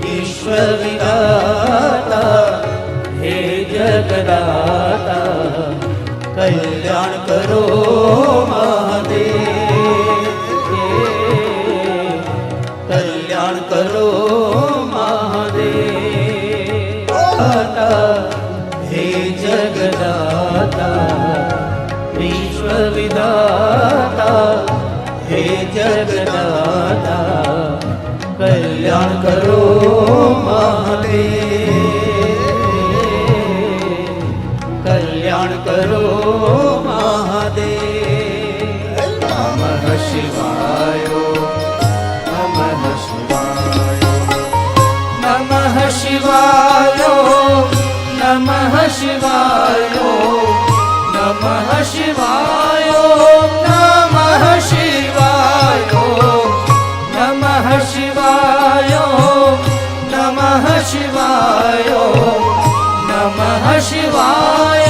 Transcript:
विश्वविदाता हे जगदाता कल्याण करो महादेव, कल्याण करो महादेव। हे जगदाता विश्वविदाता हे जगदाता कल्याण करो महादेव, कल्याण करो महादेव। नमः शिवाय नमः शिवाय नमः शिवाय नमः शिवाय नमः शिवाय नमः शिवाय नमः शिवाय नमः शिवाय नमः शिवाय